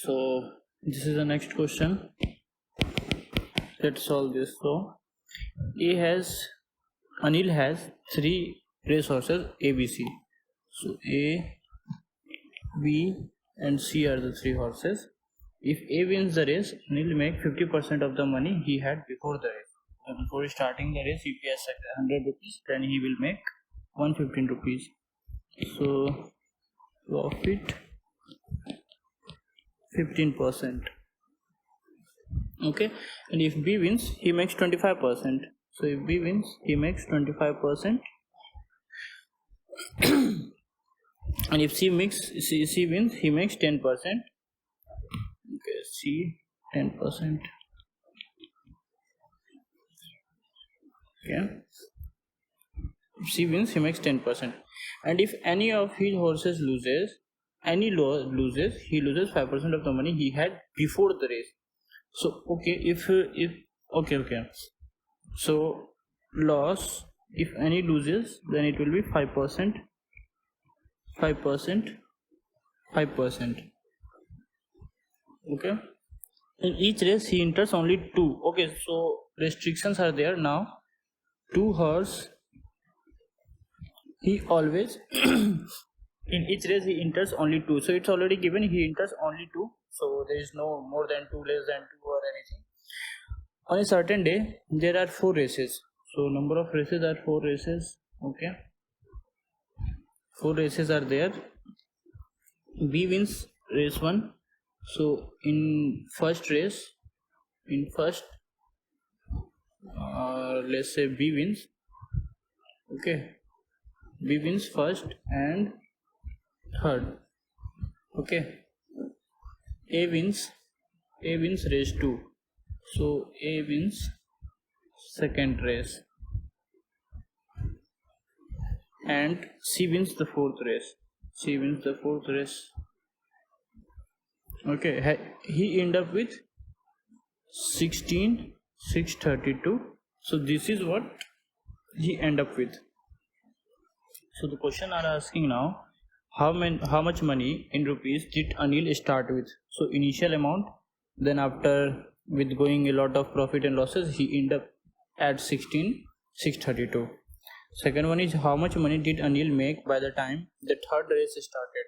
So this is the next question. Let's solve this. So Anil has 3 racehorses A, B, C. So A, B and C are the 3 horses. If A wins the race, Anil will make 50% of the money he had before the race. So before starting the race, if he has 100 rupees, then he will make 115 rupees. So profit 15%. Okay, and if B wins, he makes 25%. So if B wins, he makes 25%. And if C wins, he makes 10%. Okay, C 10%. Okay, if C wins, he makes 10%. And if any of his horses loses, he loses 5% of the money he had before the race. So okay, okay. So loss, if any loses, then it will be 5%. Okay. In each race he enters only 2. Okay, so restrictions are there now. 2 horse he always in each race he enters only 2. So it's already given he enters only 2. So there is no more than 2, less than 2 or anything. On a certain day there are 4 races. So number of races are 4 races. Okay, 4 races are there. B wins race 1. So in first race, let's say B wins. Okay, B wins first and third. Okay, A wins race 2. So A wins second race, and C wins the fourth race. Okay, he end up with 16,632. So this is what he end up with. So the question are asking now, how much money in rupees did Anil start with? So initial amount, then after with going a lot of profit and losses, he end up at 16,632. Second one is, how much money did Anil make by the time the third race started?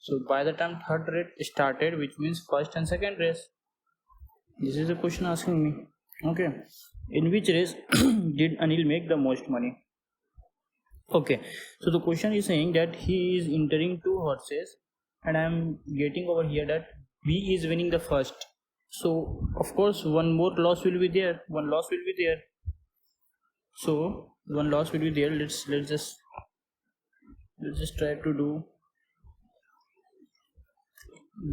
So by the time third race started, which means first and second race. This is the question asking me. Okay, in which race did Anil make the most money? Okay, so the question is saying that he is entering 2 horses, and I am getting over here that B is winning the first. So of course one more loss will be there. So one loss will be there. Let's just try to do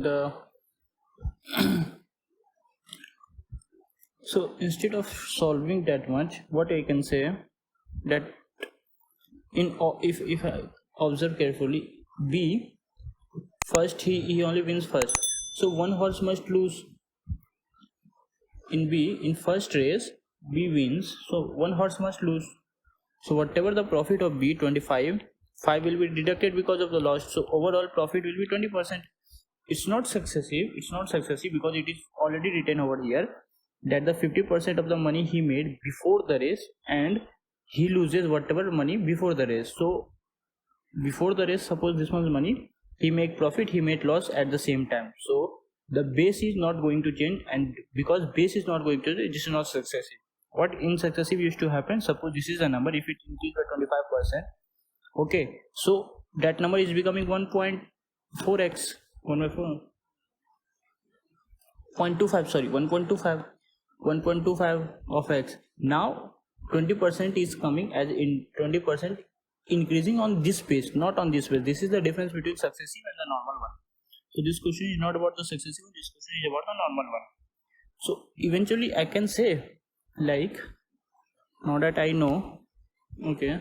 the so instead of solving that much, what I can say that if I observe carefully, B first he only wins first, so one horse must lose. In B, in first race B wins, so one horse must lose. So whatever the profit of B, 25, 5 will be deducted because of the loss. So overall profit will be 20%. It's not successive because it is already written over here that the 50% of the money he made before the race, and he loses whatever money before the race. So before the race, suppose this much money, he make profit, he made loss at the same time. So the base is not going to change, and because base is not going to change, this is not successive. What in successive used to happen, suppose this is a number, if it increases by 25%, okay, so that number is becoming 1.4x, 1.25 of x. Now 20% is coming as in 20% increasing on this base, not on this base. This is the difference between successive and the normal one. So this question is not about the successive, this question is about the normal one. So eventually I can say, like, now that I know, okay,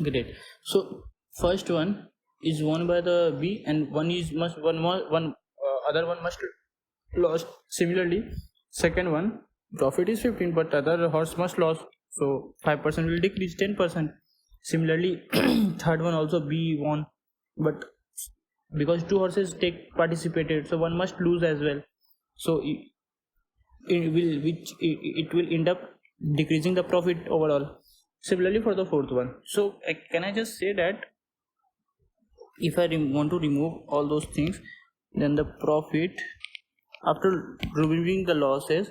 great. So first one is won by the B, and other one must lost. Similarly, second one profit is 15, but other horse must lost, so 5% will decrease 10%. Similarly, third one also B won, but because two horses take participated, so one must lose as well. So it will end up decreasing the profit overall. Similarly for the fourth one. So can I just say that if I want to remove all those things, then the profit after removing the losses,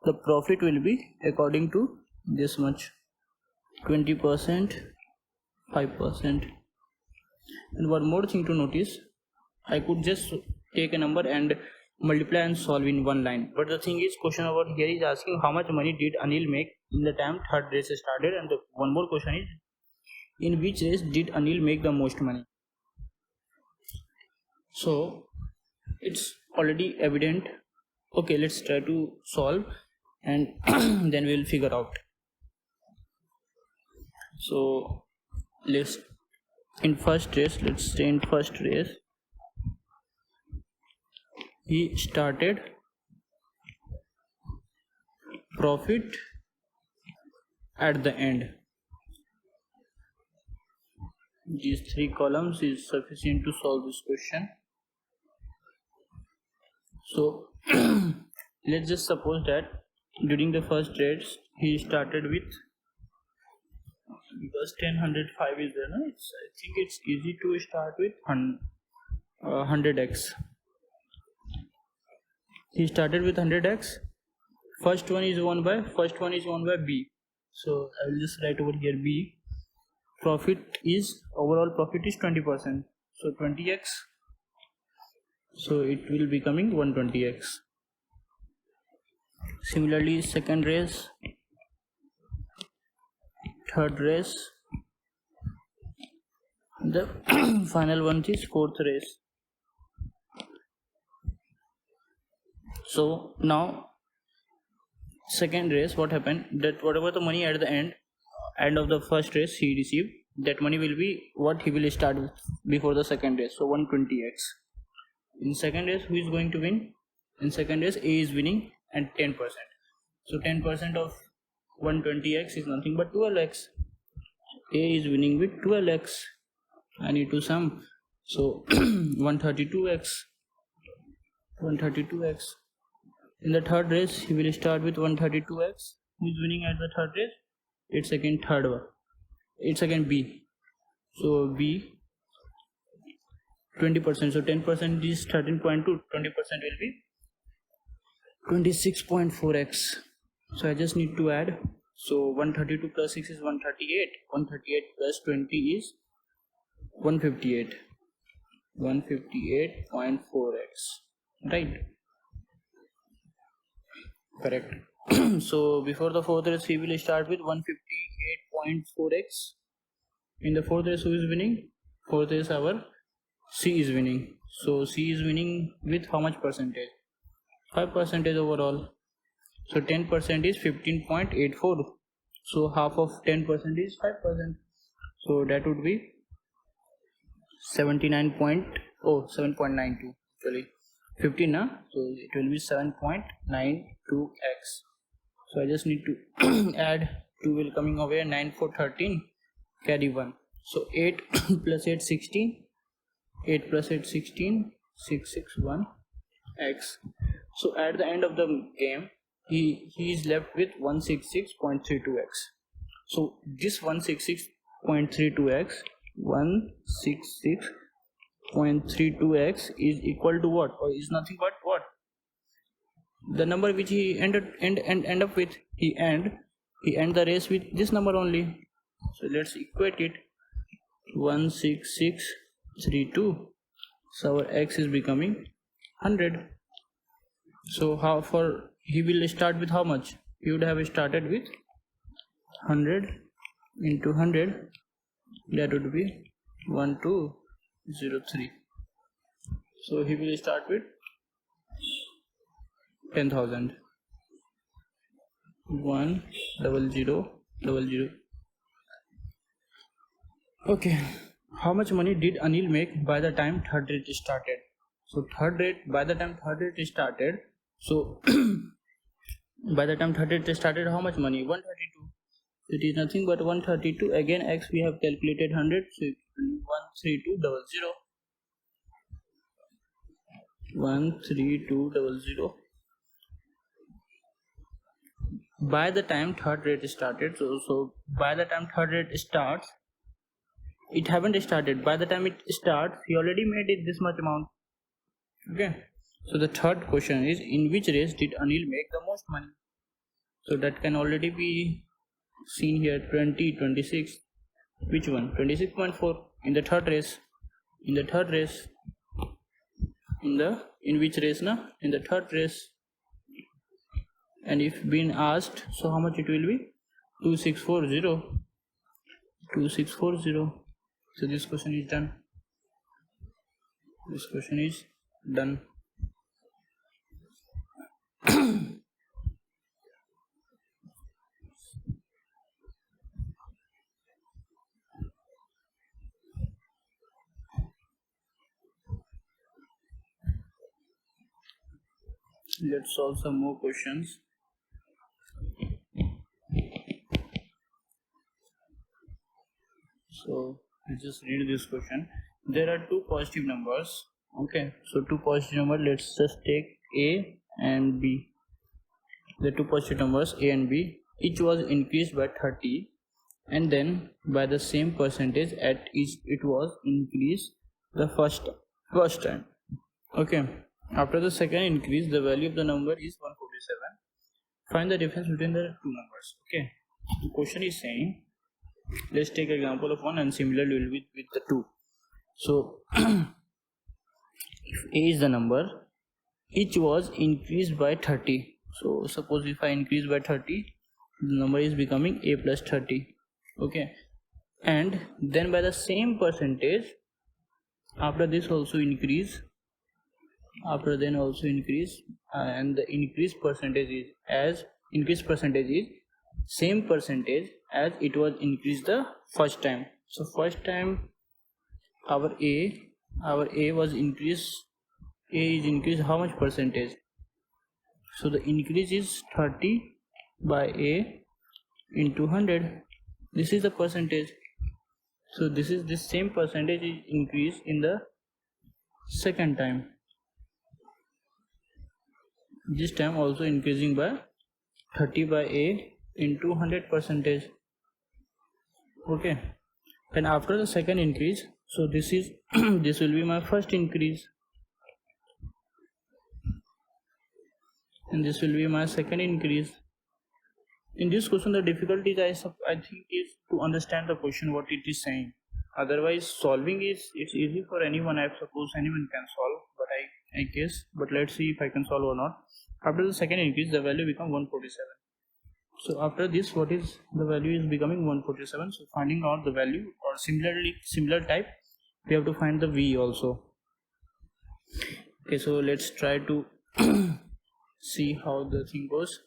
the profit will be according to this much: 20%, 5%. And one more thing to notice, I could just take a number and multiply and solve in one line, but the thing is, question over here is asking how much money did Anil make in the time third race started, and one more question is, in which race did Anil make the most money? So it's already evident. Okay, let's try to solve and then we'll figure out. So let's in first race, let's say in first race he started profit at the end. These three columns is sufficient to solve this question. So let's just suppose that during the first race he started with, because 1005 is there, no? I think it's easy to start with 100x. He started with 100x. First one is won by B. So I will just write over here B. Overall profit is 20%. So 20x. So it will be coming 120x. Similarly, second race, third race, the final one is fourth race. So now second race, what happened, that whatever the money at the end of the first race he received, that money will be what he will start with before the second race. So 120x. In second race, who is going to win? In second race, A is winning and 10%. So 10% of 120x is nothing but 12x. A is winning with 12x. I need to sum. So 132x. 132x. In the third race, he will start with 132x. Who is winning at the third race? It's again third one. It's again B. So B 20%. So 10% is 13.2. 20% will be 26.4x. So I just need to add. So 132 plus 6 is 138. 138 plus 20 is 158. 158.4x. Right? Correct. So before the fourth race, he will start with 158.4x. In the fourth race, who is winning? Fourth race, our C is winning. So C is winning with how much percentage? 5% overall. So 10% is 15.84. So half of 10% is 5%. So that would be 7.92 actually. 15 na? So it will be 7.92x. So I just need to add 2 will coming away, 9 for 13, carry 1. So 8 plus 8 16, 8 plus 8 16, 661x. So at the end of the game, he is left with 166.32x. So this 166.32x, 166.32x is equal to what? Or is nothing but what? The number which he end up with. He end the race with this number only. So let's equate it. 16632. So our x is becoming 100. So he will start with how much? He would have started with 100 into 100. That would be 1203. So he will start with 10,000. 10000. Okay, how much money did Anil make by the time third rate started? So by the time third rate started, so by the time third rate started, how much money? 132. It is nothing but 132. Again x we have calculated 100, so it will be 13200. 13200. By the time third rate started, so by the time third rate starts, it haven't started. By the time it starts, he already made it this much amount. Okay. So the third question is, in which race did Anil make the most money? So that can already be seen here. 20, 26. Which one? 26.4 in the third race. In the third race. In which race na? In the third race. And if been asked, so how much it will be? 2640. 2640. So this question is done. This question is done. Let's solve some more questions. So let's just read this question. There are two positive numbers. Okay, so two positive numbers. Let's just take A and B. The two positive numbers A and B. Each was increased by 30, and then by the same percentage at each it was increased the first time. Okay. After the second increase, the value of the number is 147. Find the difference between the two numbers. Okay. The question is saying, let's take example of one and similarly will be with the two. So if A is the number, each was increased by 30. So suppose if I increase by 30, the number is becoming A plus 30. Okay. And then by the same percentage, after this also increase, after then also increase, and the increased percentage is same percentage as it was increased the first time. So first time our A was increased. A is increased how much percentage? So the increase is 30 by A into 100. This is the percentage. So this same percentage is increased in the second time. This time also increasing by 30 by A into 100 percentage. Okay. And after the second increase, so this is this will be my first increase, and this will be my second increase. In this question, the difficulty I think is to understand the question what it is saying. Otherwise, solving it's easy for anyone. I suppose anyone can solve, but I guess. But let's see if I can solve or not. After the second increase, the value become 147. So after this, what is the value is becoming 147. So finding out the value, or similar type, we have to find the V also. Okay, so let's try to see how the thing goes.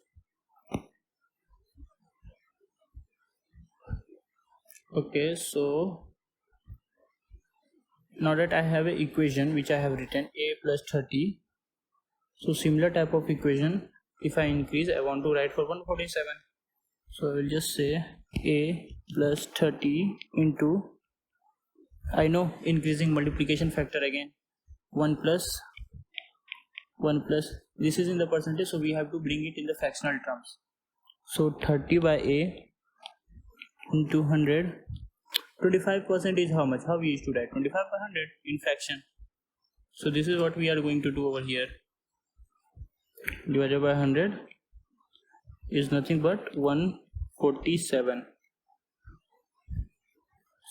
Okay, so now that I have an equation which I have written A plus 30. So similar type of equation, if I increase, I want to write for 147. So I will just say A plus 30 into, I know increasing multiplication factor again, 1 plus, this is in the percentage, so we have to bring it in the fractional terms. So 30 by A into 100. 25% is how much? How we used to write? 25 by 100 in fraction. So this is what we are going to do over here. Divided by 100 is nothing but 147.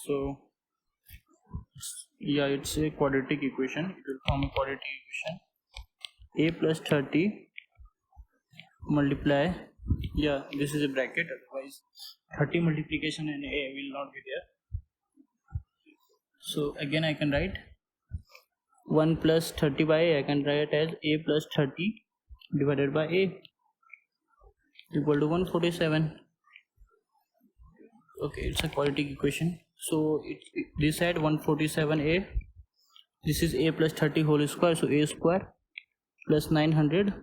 So yeah, it's a quadratic equation. It will form a quadratic equation. A plus 30 multiply, yeah, this is a bracket, otherwise 30 multiplication and A will not be there. So again I can write 1 plus 30 by A. I can write as A plus 30 divided by A equal to 147. Okay, it's a quadratic equation. So this side 147A, this is A plus 30 whole square, so A square plus 900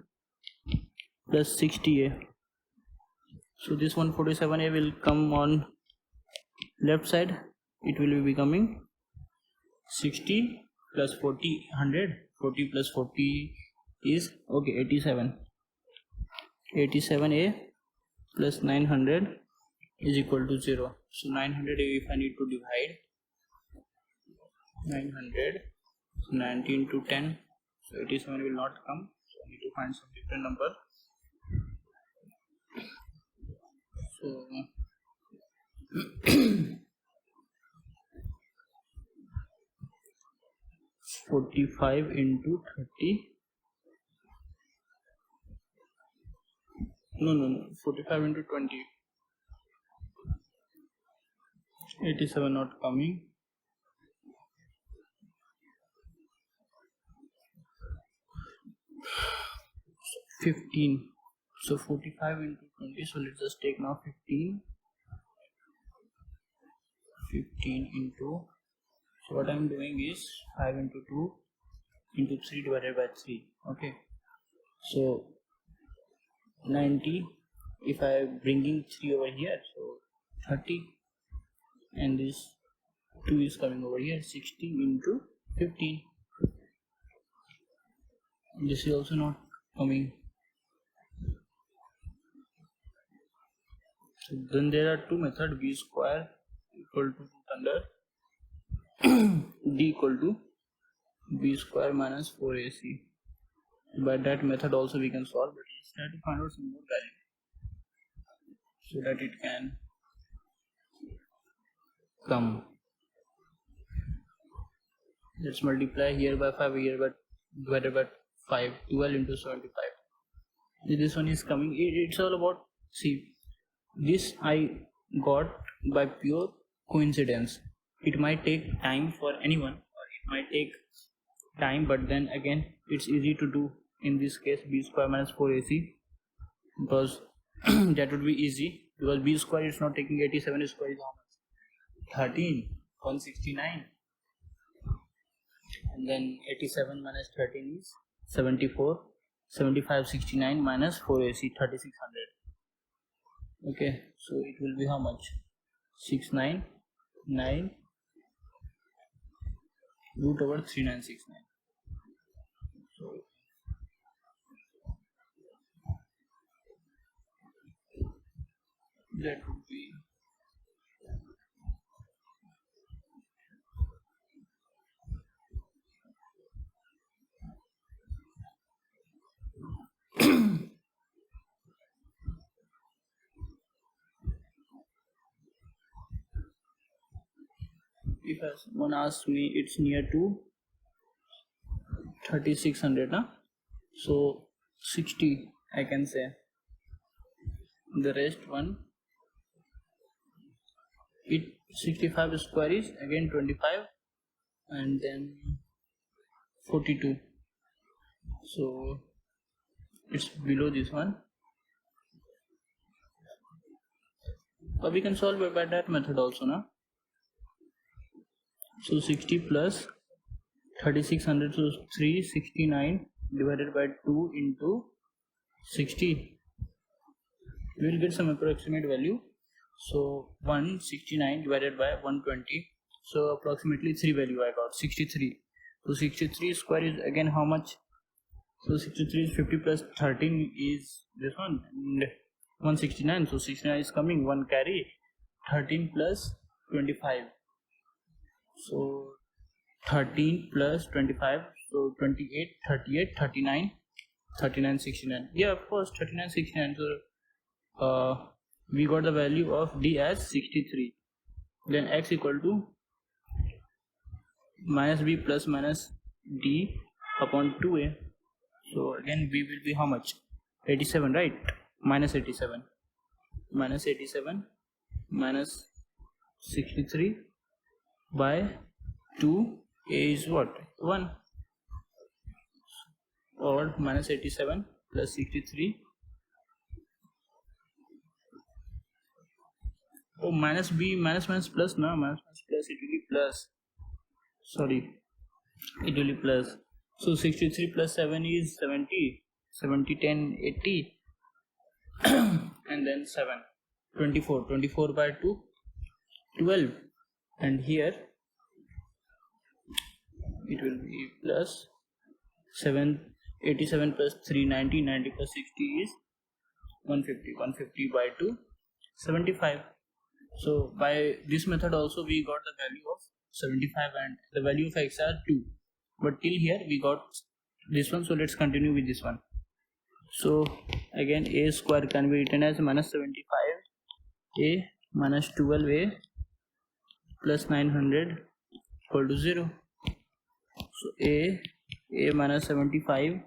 plus 60A. So this 147A will come on left side. It will be becoming 60 plus 40, 100. 40 plus 40 is okay 87. 87A plus 900 is equal to 0. So 900, if I need to divide 900, 19 to 10, so 87 will not come, so I need to find some different number. So 45 into 30, no, 45 into 20, 87 not coming. 15, so 45 into 20, so let's just take now 15 into, so what I'm doing is 5 into 2 into 3 divided by 3. Okay, so 90, if I am bringing 3 over here, so 30, and this 2 is coming over here, 60 into 15. This is also not coming. So then there are two methods, b square equal to root under d equal to b square minus 4ac. By that method also we can solve, but let's try to find out some more value so that it can come. Let's multiply here by 5, here by divided by 5, 12 into 75. This one is coming. It's all about, see, this I got by pure coincidence. It might take time for anyone, or it might take time, but then again it's easy to do in this case b square minus 4ac, because that would be easy, because b square is not taking 87 square is how much? 13, 169, and then 87 minus 13 is 74, 75, 69 minus 4ac 3600. Okay, so it will be how much? 699 root over 3969. So that would be if someone asks me, it's near to 3600, huh? So 60 I can say. The rest one, it 65 square is again 25, and then 42, so it's below this one. But we can solve it by that method also, na? So 60 plus 3600, so 369 divided by 2 into 60, we will get some approximate value. So 169 divided by 120, so approximately 3 value I got, 63. So 63 square is again how much? So 63 is 50 plus 13 is this one, and 169, so 69 is coming, 1 carry, 13 plus 25, so 13 plus 25, so 28, 38, 39, 39, 69. Yeah, of course, 39, 69. So we got the value of d as 63. Then x equal to minus b plus minus d upon 2a. So again b will be how much? 87, right? Minus 87. Minus 87 minus 63 by 2. A is what? 1. Or minus 87 plus 63. Oh, minus b, minus plus, no, minus plus, it will be plus. Sorry, it will be plus. So 63 plus 7 is 70, 70, 10, 80, and then 7. 24 by 2 12, and here it will be plus 787 plus 390 90 plus 60 is 150 by 2 75. So by this method also we got the value of 75 and the value of x are 2, but till here we got this one. So let's continue with this one. So again a square can be written as minus 75 a minus 12a plus 900 equal to 0. So a minus 75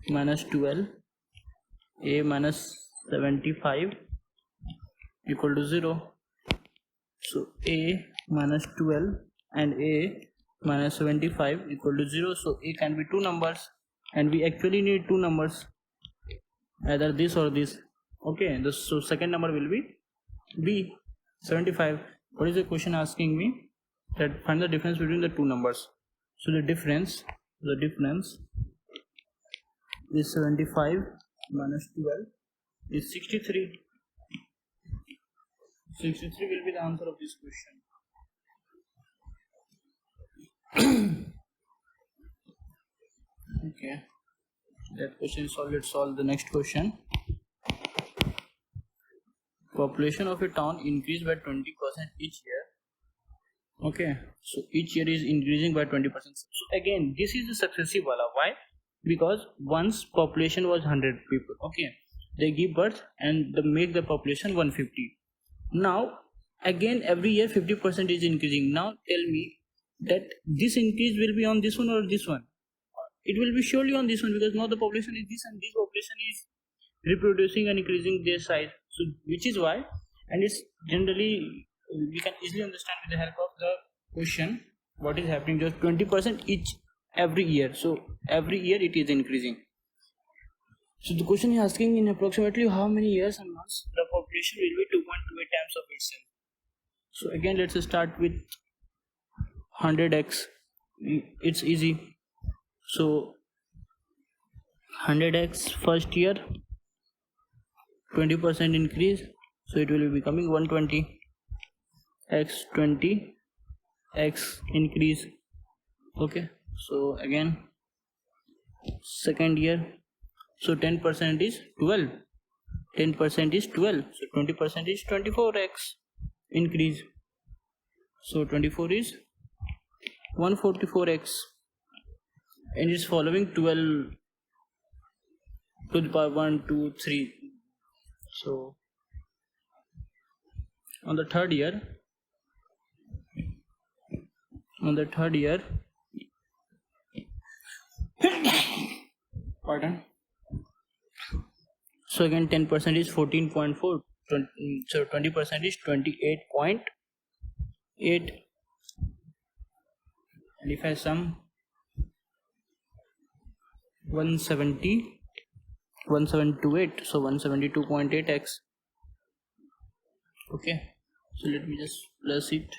minus 12 a minus 75 equal to 0. So a minus 12 and a minus 75 equal to 0. So a can be two numbers, and we actually need two numbers, either this or this. Okay, so second number will be b 75. What is the question asking me? That find the difference between the two numbers. So the difference is 75 minus 12 is 63. 63 will be the answer of this question. Okay, that question is solved. Let's solve the next question. Population of a town increased by 20% each year. Okay, so each year is increasing by 20%. So again this is the successive wala. Why? Because once population was 100 people, okay, they give birth and they make the population 150. Now again every year 50% is increasing. Now tell me that this increase will be on this one or this one? It will be surely on this one, because now the population is this and this population is reproducing and increasing their size. So which is why, and it's generally we can easily understand with the help of the question what is happening. Just 20% each every year, so every year it is increasing. So the question is asking in approximately how many years and months the population will be 2.28 times of itself. So again let's start with 100x. It's easy. So 100x first year 20% increase, so it will be becoming 120 x 20 x increase. Okay, so again second year, so 10% is 12, 10% is 12, so 20% is 24x increase. So 24 is 144x, and it's following 12 to the power 1 2 3. So on the third year pardon, so again 10% is 14.4, so 20% is 28.8, and if I sum 1728, so 172.8x. Okay, so let me just plus it.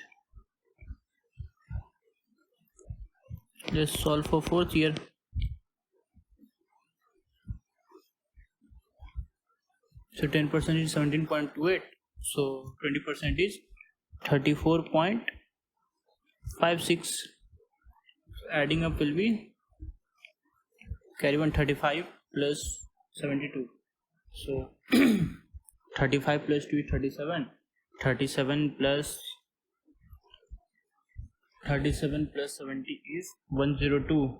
Let's solve for fourth year. So 10% is 17.28, so 20% is 34.56. Adding up will be carry 135 plus 72. So 35 plus 2 is 37. 37 plus 70 is 102.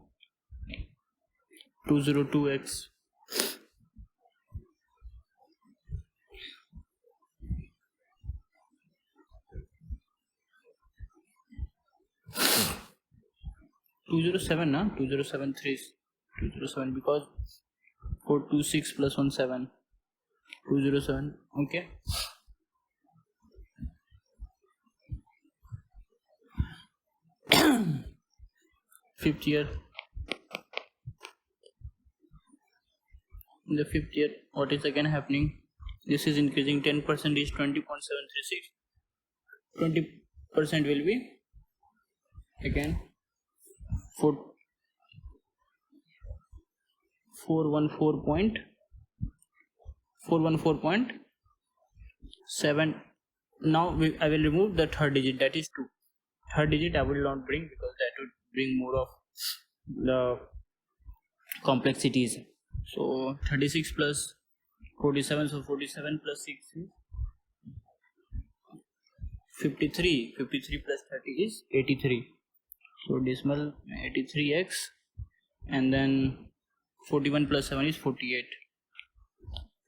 202x. Two 2073 is 207, because 426 plus 17 207. Okay, fifth year. In the fifth year, what is again happening? This is increasing. 10% is 20.736. 20% will be again 414.414.414 7. Now I will remove the third digit, that is 2. Third digit I will not bring because that would bring more of the complexities. So 36 plus 47, so 47 plus 6 is 53. 53 plus 30 is 83. So decimal 83x, and then 41 plus 7 is 48.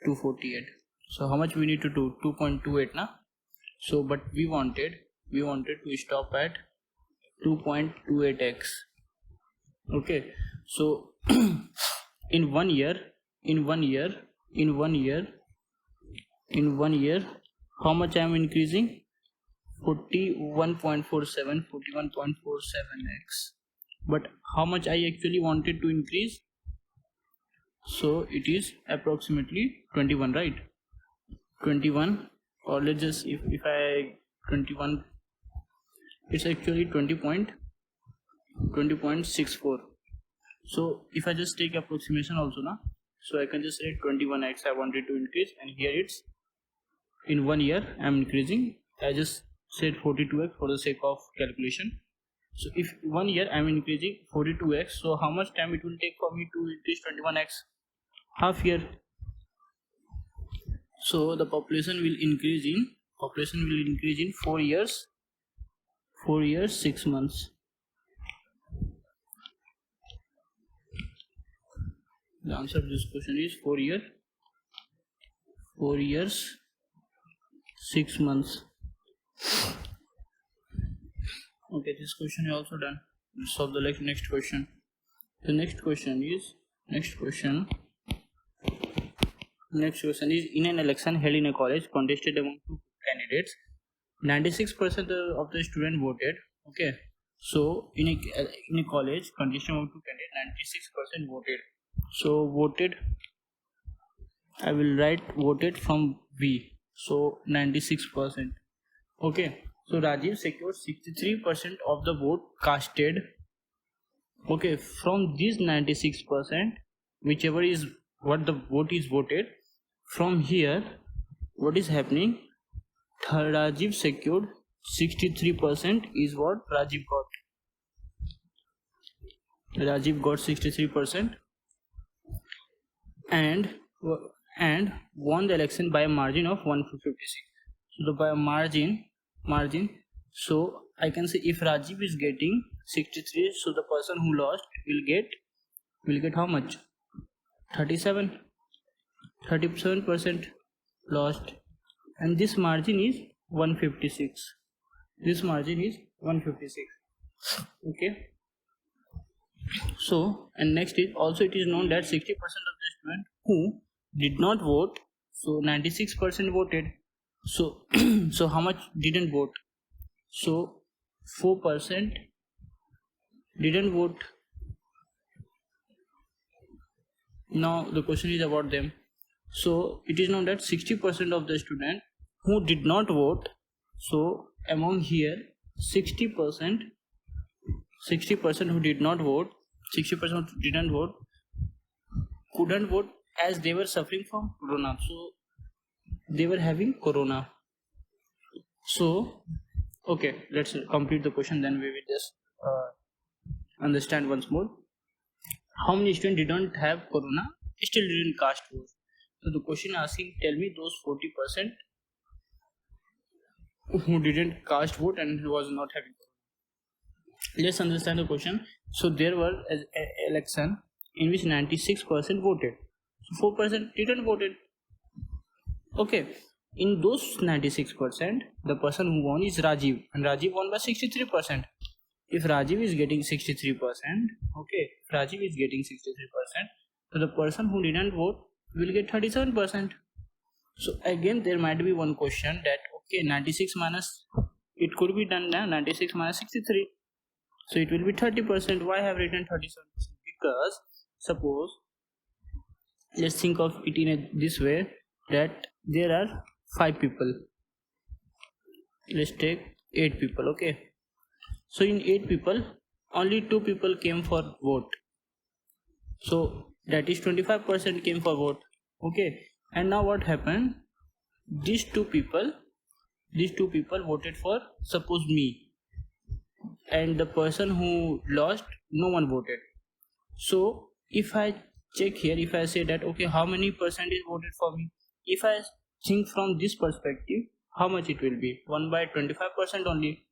248. So how much we need to do? 2.28 na. So but we wanted to stop at 2.28x. Okay, so in one year, how much I am increasing? 41.47x. But how much I actually wanted to increase? So it is approximately 21, right? 21, or let's just, if I 21, it's actually 20.64. So if I just take approximation also na, so I can just say 21x I wanted to increase, and here it's in 1 year I am increasing. I just said 42x for the sake of calculation. So if 1 year I am increasing 42x, so how much time it will take for me to increase 21x? Half year. So the population will increase in 4 years, 6 months. The answer to this question is 4 years 6 months. Okay, this question is also done. Let's solve the next question. The next question is in an election held in a college contested among 2 candidates, 96% of the students voted. Okay, so in a college contested among 2 candidates, 96% voted. So voted, I will write voted from V. So 96%. Okay, so Rajiv secured 63% of the vote casted. Okay, from this 96%, whichever is what the vote is voted, from here what is happening? Rajiv secured 63% is what Rajiv got. Rajiv got 63% and won the election by a margin of 156. So by a margin, so I can say if Rajiv is getting 63, so the person who lost will get how much? 37% lost, and this margin is 156. Okay, so and next is also it is known that 60% of the students who did not vote, so 96% voted, so so how much didn't vote? So 4% didn't vote. Now the question is about them. So it is known that 60% of the students who did not vote, so among here 60% who did not vote, 60% who didn't vote, couldn't vote as they were suffering from corona, so they were having corona. So okay, let's complete the question, then we will just understand once more. How many students didn't have corona, still didn't cast vote? So the question asking, tell me those 40% who didn't cast vote and who was not having corona. Let's understand the question. So there were an election in which 96% voted, so 4% didn't voted. Okay, in those 96%, the person who won is Rajiv, and Rajiv won by 63%. If Rajiv is getting 63%, okay, Rajiv is getting 63%, so the person who didn't vote will get 37%. So again there might be one question that okay, 96 minus, it could be done now, 96 minus 63, so it will be 30%. Why I have written 37%? Because suppose, let's think of it in this way, that there are 5 people, let's take 8 people. Okay, so in 8 people only 2 people came for vote, so that is 25% came for vote. Okay, and now what happened? these two people voted for, suppose me, and the person who lost, no one voted. So if I check here, if I say that okay, how many percentage voted for me, if I think from this perspective, how much it will be? 1 by 25% only.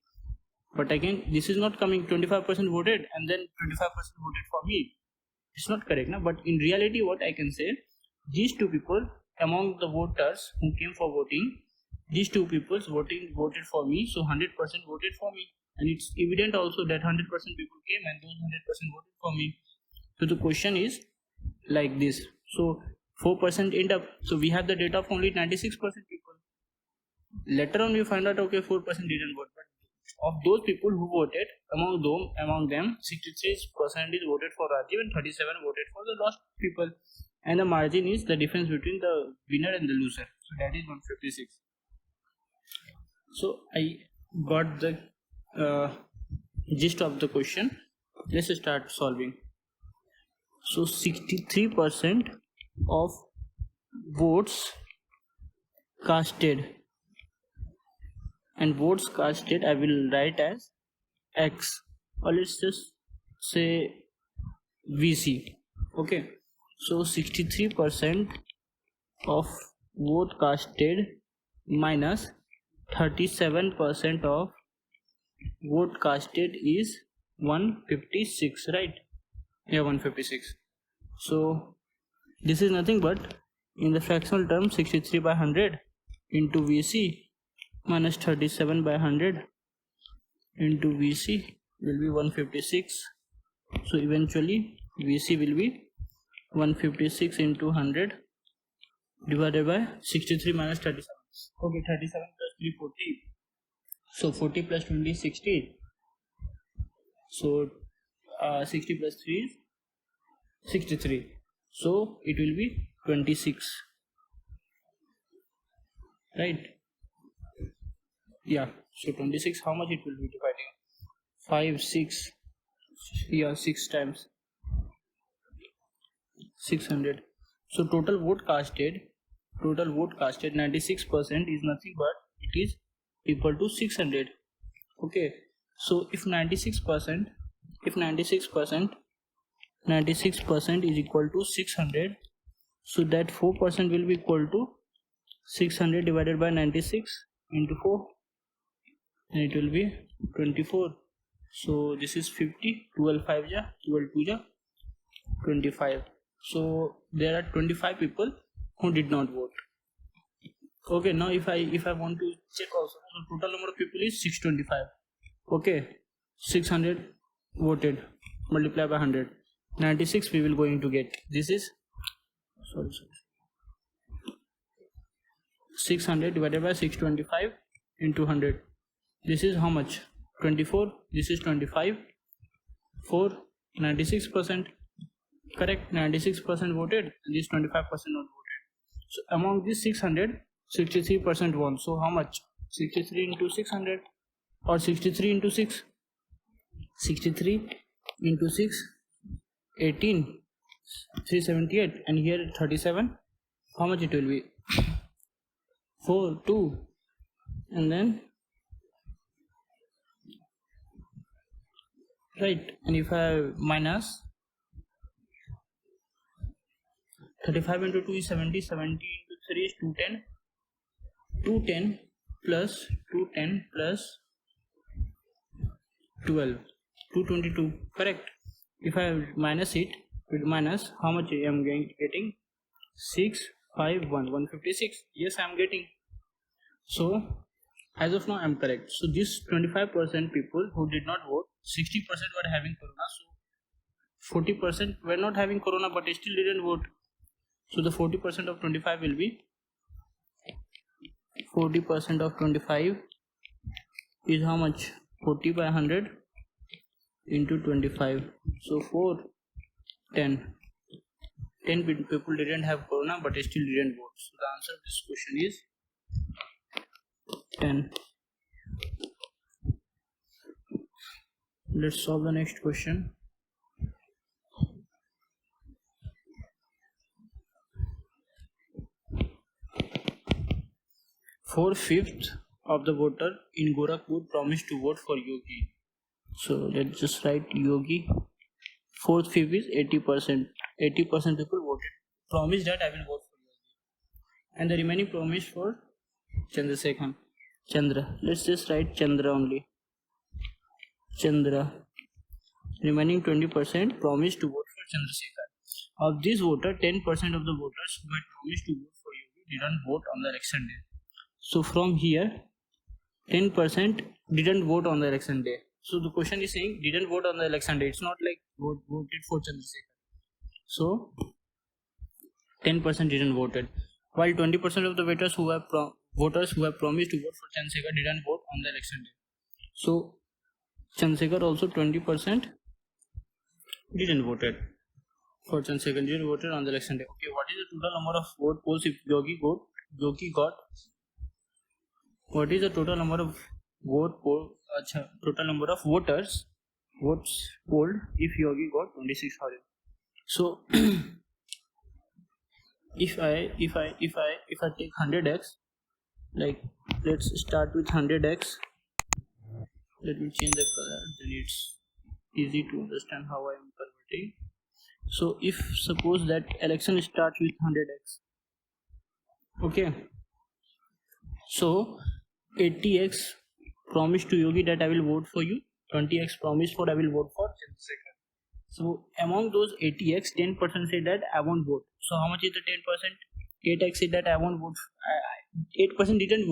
But again, this is not coming 25% voted and then 25% voted for me. It's not correct, na? But in reality, what I can say, these two people among the voters who came for voting, these two people voted for me, so 100% voted for me, and it's evident also that 100% people came and those 100% voted for me. So the question is like this. So 4% end up. So we have the data of only 96% people. Later on we find out okay 4% didn't vote, but of those people who voted, among them 63% is voted for Rajiv and 37 voted for the lost people, and the margin is the difference between the winner and the loser, so that is 156. So I got the gist of the question. Let's start solving. So 63% of votes casted, and votes casted I will write as X, or let's just say VC. Okay, so 63% of vote casted minus 37% of vote casted is 156, right? Yeah, 156. So this is nothing but in the fractional term 63 by 100 into VC minus 37 by 100 into VC will be 156. So eventually VC will be 156 into 100 divided by 63 minus 37. Okay, 37 plus 3 40. So 40 plus 20 is 60. So 60 plus 3 is 63. So it will be 26. Right? Yeah. So 26, how much it will be dividing? 5, 6. Yeah, 6 times 600. So total vote casted 96% is nothing but it is equal to 600. Okay, so if 96% is equal to 600, so that 4% will be equal to 600 divided by 96 into 4, and it will be 24. So this is 50, 12 5 ja, 12 2 ja, 25. So there are 25 people who did not vote. Okay, now if I want to check also, so total number of people is 625. Okay, 600 voted, multiply by 100, 96 we will going to get. This is 600 divided by 625 into 100. This is how much? 24. This is 25. 4, 96%. Correct, 96% voted and this 25% not voted. So among these 600, 63% won. So how much? 63 into 600 or 63 into 6? 63 into 6, 18, 378, and here 37. How much it will be? 4, 2, and then right, and if I minus 35 into 2 is 70, 70 into 3 is 210, 210 plus 210 plus 12, 222, correct. If I minus it with minus, how much I am getting? 651, 156. Yes, I am getting. So as of now I am correct. So this 25% people who did not vote, 60% were having corona, so 40% were not having corona but still didn't vote. So the 40% of 25 will be 40% of 25 is how much? 40 by 100 into 25. So 4, 10. 10 people didn't have corona but still didn't vote. So the answer of this question is 10. Let's solve the next question. 4/5 of the voter in Gorakhpur promised to vote for Yogi. So let's just write Yogi. 4/5 is 80%. 80% people voted. Promised that I will vote for Yogi. And the remaining promised for Chandrasekhar. Chandra. Let's just write Chandra only. Chandra. Remaining 20% promised to vote for Chandrasekhar. Of this voter, 10% of the voters who had promised to vote for Yogi didn't vote on the election day. So from here, 10% didn't vote on the election day. So the question is saying didn't vote on the election day. It's not like voted for Chandrasekhar. So 10% didn't voted, while 20% of the voters who have promised to vote for Chandrasekhar didn't vote on the election day. So Chandrasekhar also 20% didn't voted for Chandrasekhar, didn't voted on the election day. Okay, what is the total number of vote polls if Yogi got? What is the total number of total number of votes polled if Yogi got 26,000? So if I take 100x, like let's start with 100x. Let me change the color, then it's easy to understand how I am converting. So if suppose that election starts with 100x, okay, so 80x promised to Yogi that I will vote for you, 20x promised for I will vote for Chandrasekhar. So among those 80x, 10% said that I won't vote. So how much is the 10%? 8x said that I won't vote. 8% didn't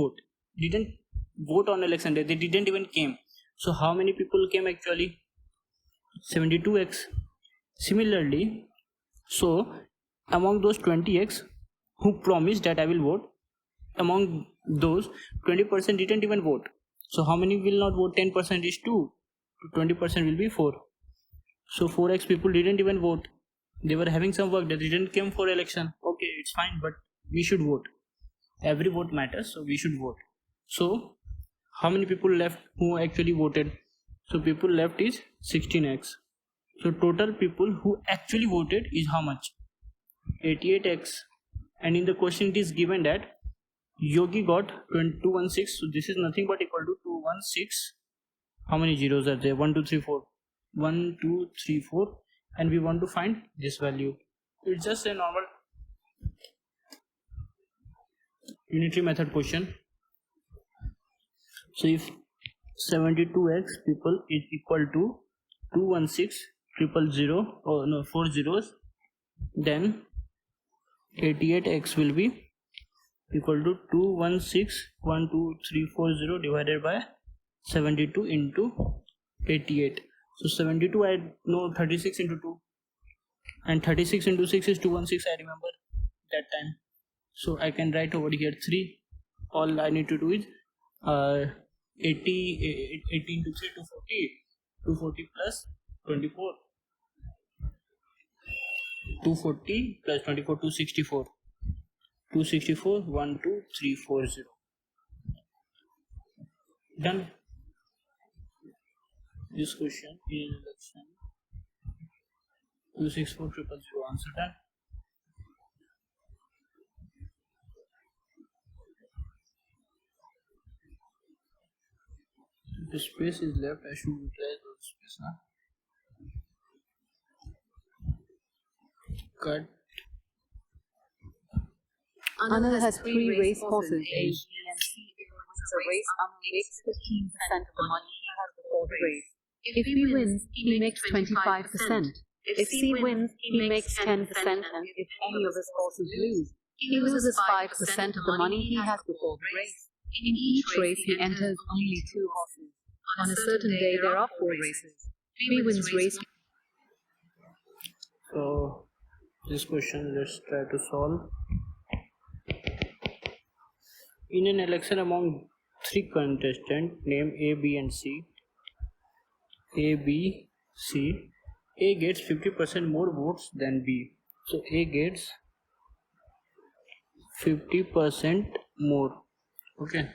vote on election day. They didn't even came. So how many people came actually? 72x. Similarly, so among those 20x who promised that I will vote, among those 20% didn't even vote. So how many will not vote? 10% is 2. 20% will be 4. So 4x people didn't even vote. They were having some work. They didn't come for election. Okay, it's fine, but we should vote. Every vote matters, so we should vote. So how many people left who actually voted? So people left is 16x. So total people who actually voted is how much? 88x. And in the question it is given that Yogi got 216. So this is nothing but equal to 216. How many zeros are there? 1, 2, 3, 4. 1, 2, 3, 4. And we want to find this value. It's just a normal unitary method question. So if 72x people is equal to 216,000, 4 zeros, then 88x will be equal to 216,12340 divided by 72 into 88. So 72 I know 36 into 2, and 36 into 6 is 216. I remember that time. So I can write over here 3. All I need to do is 80 into 3, 240. 240 plus 24. 240 plus 24, 264. 264, 12340. Done. This question is election 264000. Answer done. If the space is left, I should utilize those space. Cut. Anna has 3 race horses, A, B, and C. If he wins a race, Anna makes 15% of the money he has before the race. If he wins, he makes 25%. If C wins, he makes 10%, and if any of his horses lose, he loses 5% of the money he has before the race. In each race, he enters only 2 horses. On a certain day, there are 4 races. If he wins race. So, this question let's try to solve. In an election among 3 contestants, name A, B, and C. A, B, C. A gets 50% more votes than B. So A gets 50% more. Okay.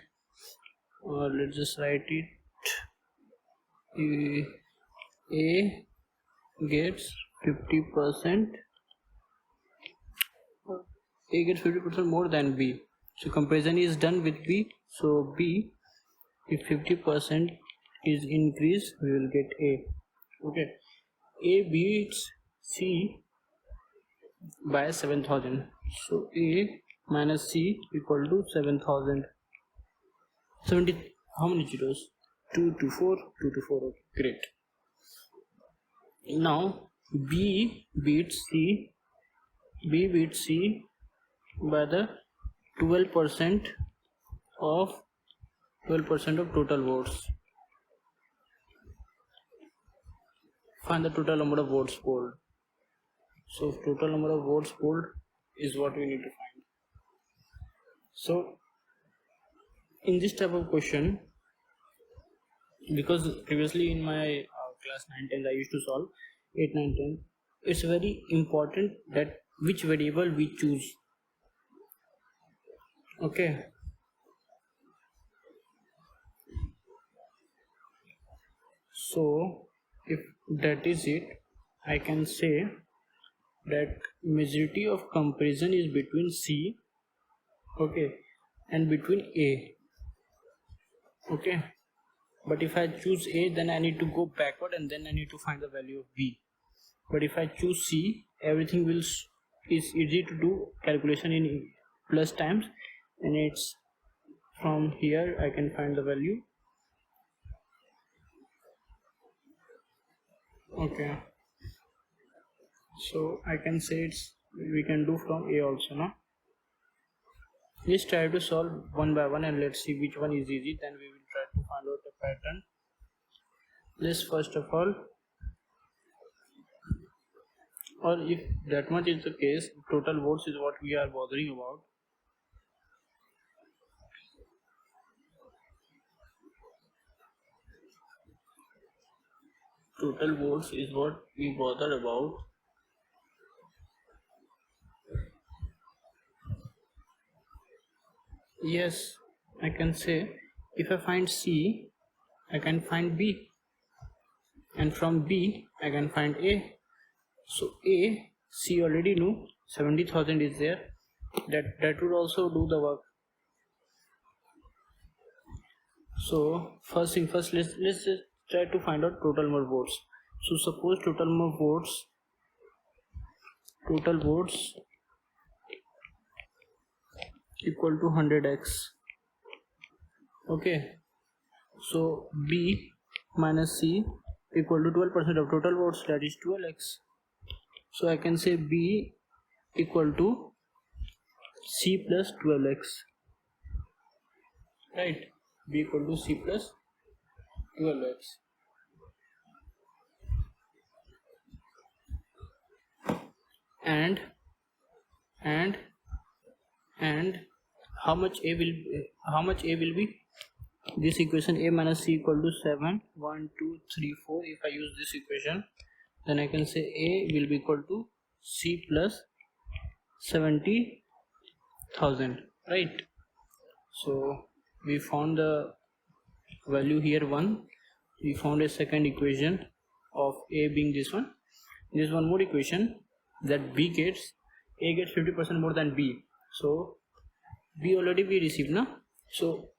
Let's just write it. A gets 50%. A gets 50% more than B. So comparison is done with B. So B, if 50% is increased, we will get A. Okay, A beats C by 7,000. So A minus C equal to 7,000. 70. How many zeros? 2 to 4. 2 to 4. Okay, great. Now B beats C. B beats C by the 12% of 12% of total votes. Find the total number of votes polled. So total number of votes polled is what we need to find. So in this type of question, because previously in my class 9-10 I used to solve 8-9-10, it's very important that which variable we choose. Okay, so if that is it, I can say that majority of comparison is between C, okay, and between A. Okay, but if I choose A, then I need to go backward and then I need to find the value of B. But if I choose C, everything will is easy to do calculation in plus times, and it's from here I can find the value. Okay, so I can say it's we can do from A also, no? Let's try to solve one by one and let's see which one is easy, then we will try to find out the pattern. Let's first of all, or if that much is the case, total votes is what we are bothering about. Total votes is what we bother about. Yes, I can say if I find C, I can find B, and from B I can find A. So A, C already knew 70,000 is there. That would also do the work. So first thing first, let's just try to find out total number of votes. So suppose total number of votes equal to 100x. Okay, so B minus C equal to 12% of total votes, that is 12x. So I can say B equal to C plus 12x, right? B equal to C plus 12x. And how much A will be this equation? A minus C equal to 7, 1, 2, 3, 4. If I use this equation, then I can say A will be equal to C plus 70,000, right? So we found the value here 1. We found a second equation of A being this one. There's one more equation that A gets 50% more than B. So B already we received, na? So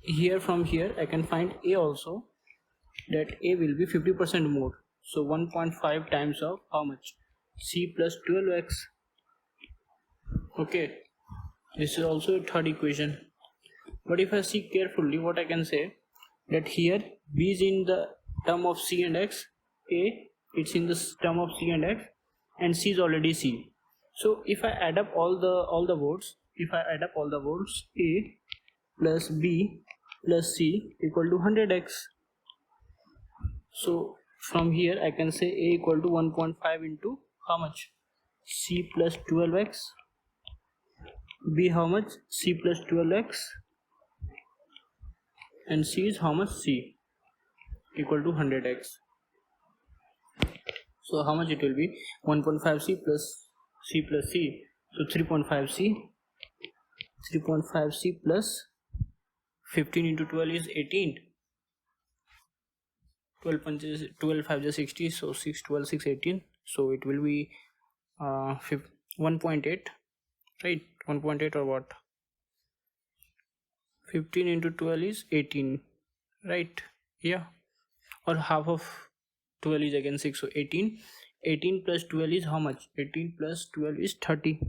here from here I can find A also, that A will be 50% more. So 1.5 times of how much? C plus 12x. Okay, this is also a third equation. But if I see carefully, what I can say, that here B is in the term of C and X, A it's in the term of C and X, and C is already C. So if I add up all the votes, A plus B plus C equal to 100x. So from here I can say A equal to 1.5 into how much? C plus 12x. B how much? C plus 12x. And C is how much? C equal to 100x. So how much it will be? 1.5 C plus C plus C. So 3.5 C. 3.5 C plus 15 into 12 is 18. 12 punches, 12 5 is 60. So 6 12 6 18. So it will be 1.8, right? 1.8 or what? 15 into 12 is 18, right? Yeah, or half of 12 is again 6, so 18. 18 plus 12 is how much? 18 plus 12 is 30.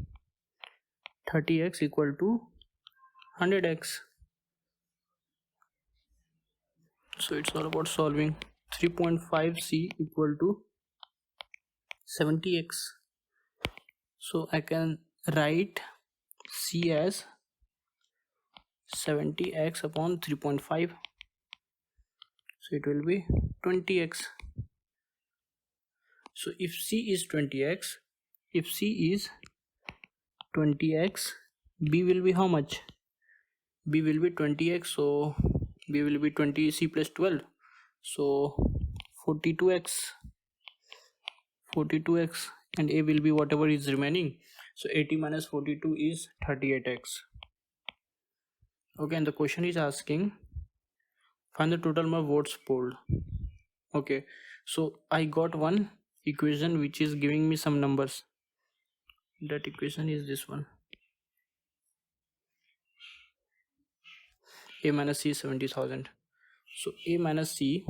30x equal to 100x. So it's all about solving. 3.5c equal to 70x. So I can write c as 70x upon 3.5. So it will be 20x. So if c is 20x, if c is 20x, b will be how much? B will be 20x, so b will be 20c plus 12, so 42x, 42x, and a will be whatever is remaining, so 80 minus 42 is 38x. Okay, and the question is asking find the total number of votes polled. Okay, so I got one equation which is giving me some numbers. That equation is this one. A minus c is 70,000. So a minus c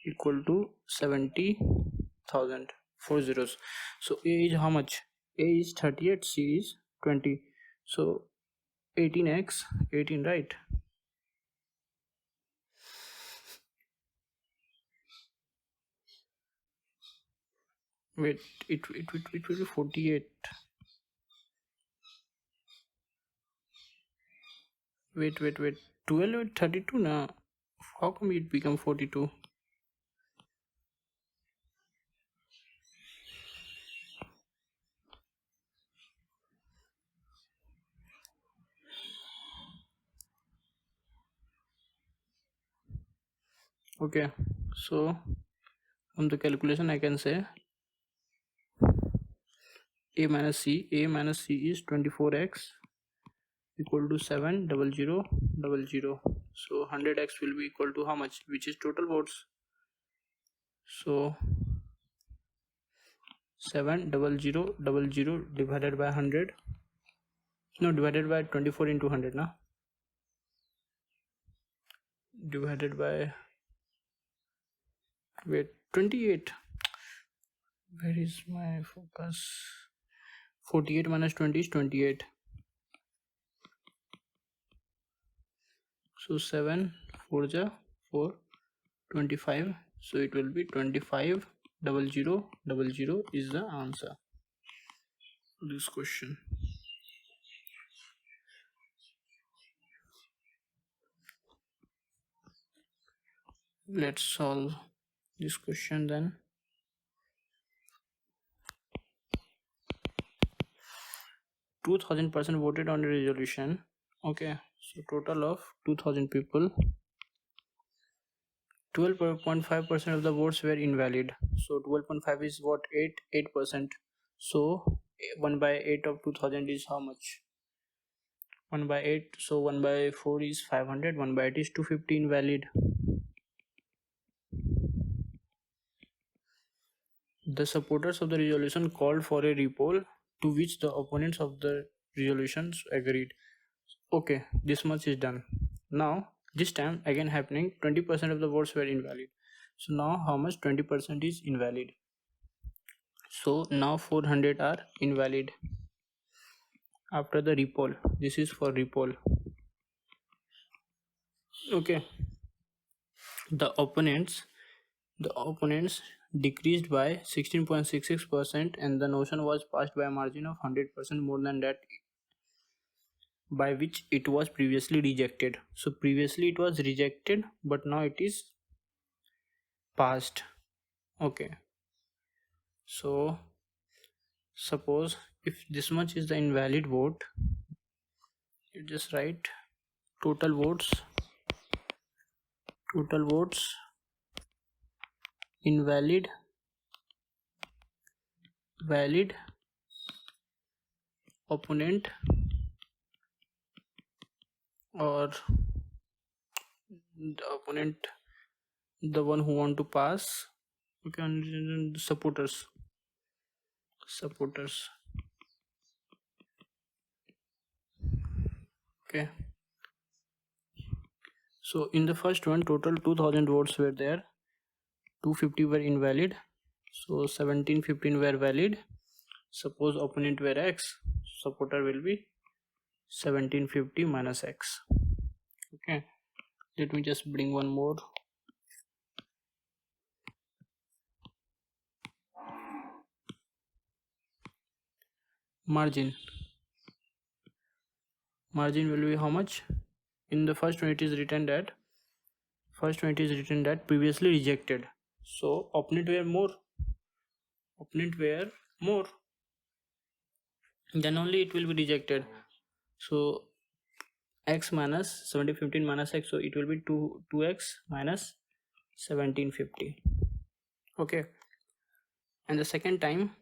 equal to 70,000, 4 zeros. So a is how much? A is 38, c is 20, so 18x, 18, right? Wait, it will be 48. Wait, 12 with 32 now. How come it become 42? Okay, so from the calculation I can say a minus c is 24x equal to 70000. So 100x will be equal to how much, which is total votes? So 70000 divided by 100, no, divided by 24 into 100 na, divided by, wait, 28. Where is my focus? 48 minus 20 is 28. So 7 4 ja 4, 25. So it will be 25,000,000 is the answer to this question. Let's solve this question then. 2000% voted on the resolution. Okay, so total of 2000 people, 12.5% of the votes were invalid. So 12.5 is what? 8%. So 1 by 8 of 2000 is how much? 1 by 8, so 1 by 4 is 500, 1 by 8 is 250 invalid. The supporters of the resolution called for a repoll, to which the opponents of the resolutions agreed. Okay, this much is done. Now this time again happening, 20% of the votes were invalid. So now how much? 20% is invalid. So now 400 are invalid after the repoll. This is for repoll. Okay, the opponents decreased by 16.66%, and the notion was passed by a margin of 100% more than that by which it was previously rejected. So previously it was rejected, but now it is passed. Okay, so suppose if this much is the invalid vote, you just write total votes invalid, valid, opponent, or the opponent, the one who want to pass. Okay, and supporters. Okay, so in the first one, total 2000 votes were there, 250 were invalid, so 1715 were valid. Suppose opponent were x, supporter will be 1750 minus x. Okay, let me just bring one more. Margin will be how much? In the first one it is written that previously rejected, so opponent were more, then only it will be rejected. So x minus 1715 minus x, so it will be 2x minus 1750. Okay, and the second time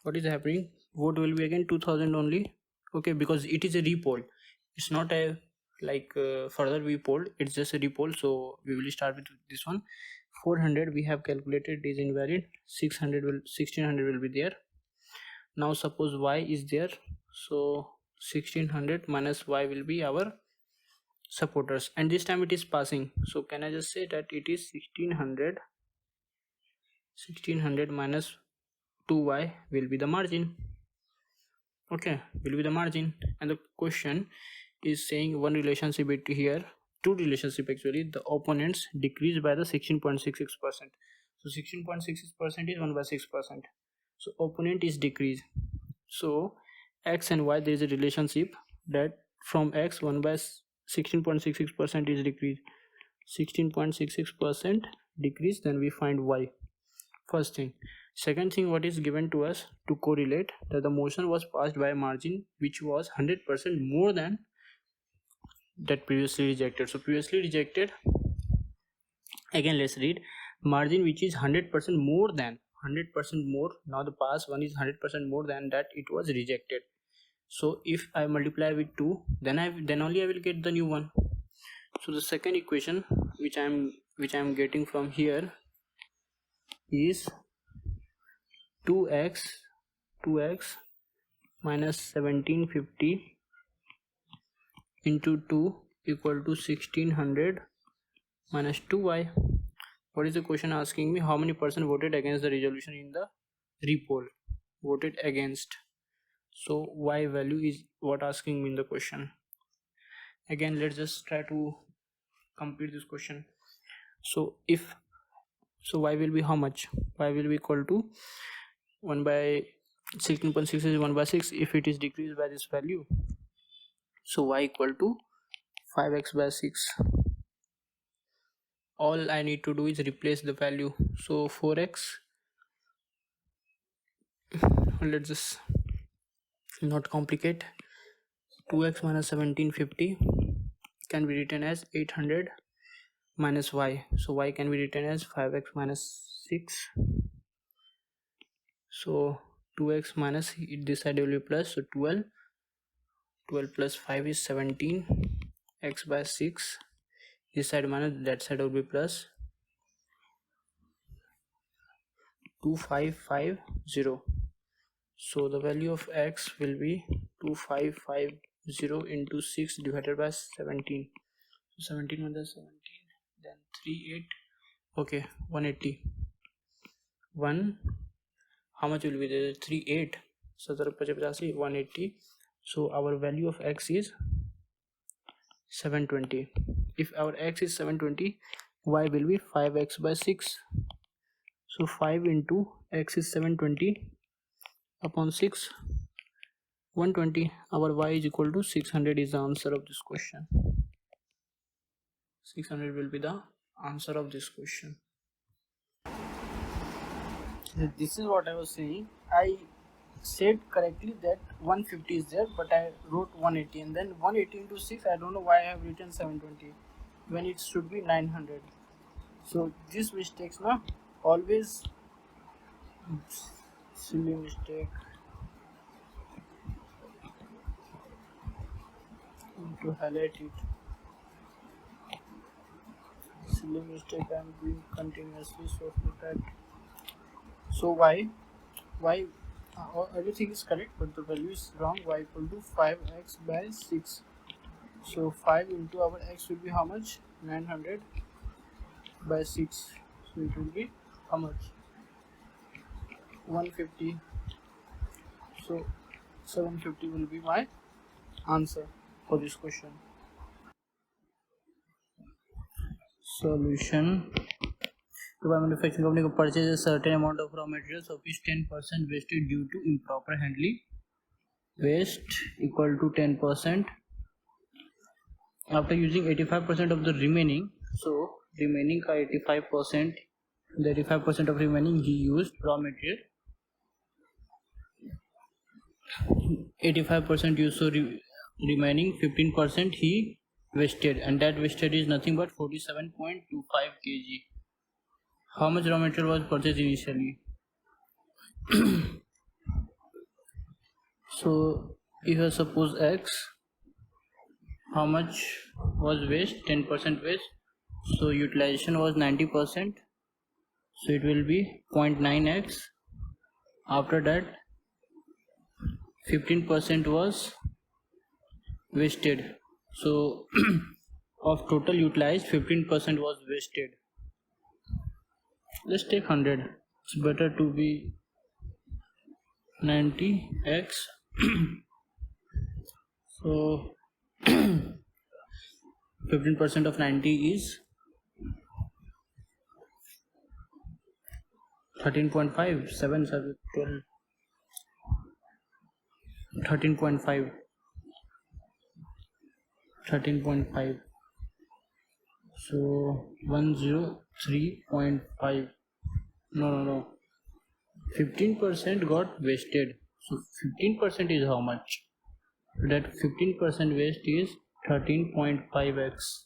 what is happening, vote will be again 2000 only. Okay, because it is a repoll, it's not a further we polled, it's just a repoll. So we will start with this one. 400 we have calculated is invalid, 1600 will be there. Now suppose y is there, so 1600 minus y will be our supporters, and this time it is passing, so can I just say that it is 1600 minus 2y will be the margin. Okay, will be the margin. And the question is saying one relationship here, two relationship actually. The opponents decreased by the 16.66%. So 16.66% is 1 by 6%. So opponent is decreased. So x and y, there is a relationship that from x 1 by 16.66% is decreased. 16.66% decrease, then we find y. First thing. Second thing, what is given to us to correlate that the motion was passed by a margin which was 100% more than that previously rejected. So previously rejected, again let's read, margin which is 100% more than 100% more. Now the past one is 100% more than that it was rejected. So if I multiply with 2, then only I will get the new one. So the second equation which I am getting from here is 2x minus 1750 into 2 equal to 1600 minus 2y. What is the question asking me? How many percent voted against the resolution in the repoll? Voted against. So y value is what asking me in the question. Again, let's just try to complete this question. So y will be how much? Y will be equal to 1 by 16.6 is 1 by 6 if it is decreased by this value. So y equal to 5x by 6. All I need to do is replace the value. So 4x, let's just not complicate, 2x minus 1750 can be written as 800 minus y. So y can be written as 5x minus 6. So 2x minus this side will be plus, so 12 plus 5 is 17, x by 6, this side minus that side will be plus, 2550. So the value of x will be 2550 into 6 divided by 17. So 17 minus 17, then 38. Okay, 180. 1, how much will be there? 38. So 180. So our value of x is 720. If our x is 720, y will be 5x by 6. So 5 into x is 720 upon 6, 120. Our y is equal to 600 is the answer of this question. 600 will be the answer of this question. This is what I was saying. I said correctly that 150 is there, but I wrote 180, and then 180 into 6, I don't know why I have written 720 when it should be 900. So these mistakes, na, always silly mistake. To highlight it, silly mistake I am doing continuously. So for that, so y everything is correct, but the value is wrong. Y equal to 5x by 6. So 5 into our x will be how much? 900 by 6. So it will be how much? 150. So 750 will be my answer for this question. Solution. The manufacturing company could purchase a certain amount of raw materials of which 10% wasted due to improper handling. Waste equal to 10%. After using 85% of the remaining, so remaining का 85%, the 85% of remaining he used raw material. 85% used, so remaining 15% he wasted, and that wasted is nothing but 47.25 kg. How much raw material was purchased initially? So if I suppose x, how much was waste? 10% waste. So utilization was 90%. So it will be 0.9x. After that 15% was wasted. So of total utilized, 15% was wasted. Let's take 100. It's better to be 90x. So 15% of 90 is 13.5. 7, 12. 13.5. 13.5. So 103.5. No. 15% got wasted. So 15% is how much? That 15% waste is 13.5x.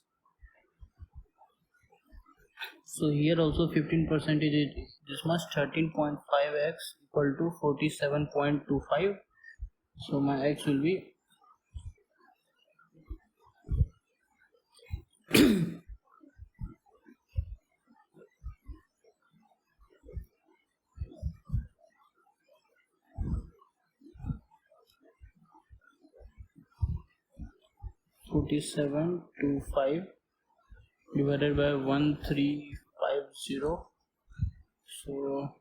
So here also 15% is this much, 13.5x equal to 47.25. So my x will be 47.25 divided by 1350. So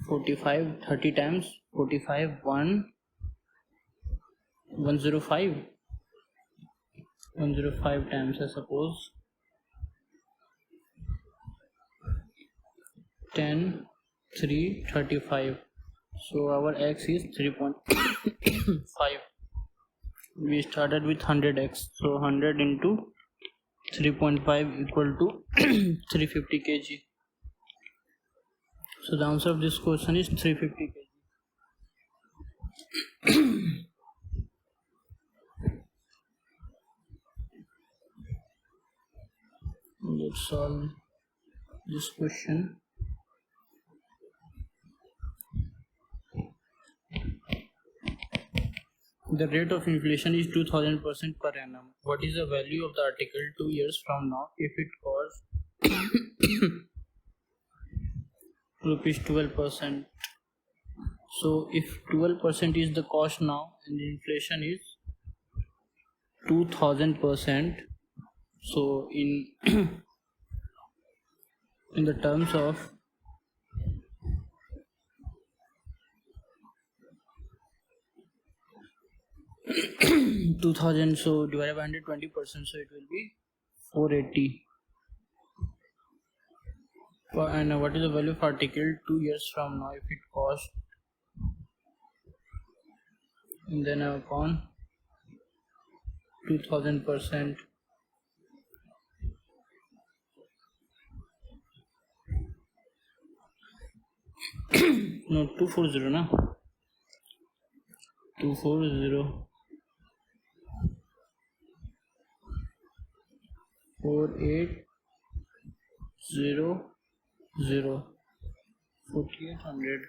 45, 30 times 45, 105 times, I suppose 10, 3, 35. So our x is 3.5. We started with 100x, so 100 into 3.5 equal to 350 kg. So the answer of this question is 350 kg. Let's solve this question. The rate of inflation is 2000% per annum. What is the value of the article 2 years from now if it costs rupees 12%? So if 12% is the cost now and the inflation is 2000%, so in in the terms of 2000, so divided by 120%, so it will be 480. And what is the value of article 2 years from now if it costs, and then upon 2000%? No, 240 na, 240 4800 4800.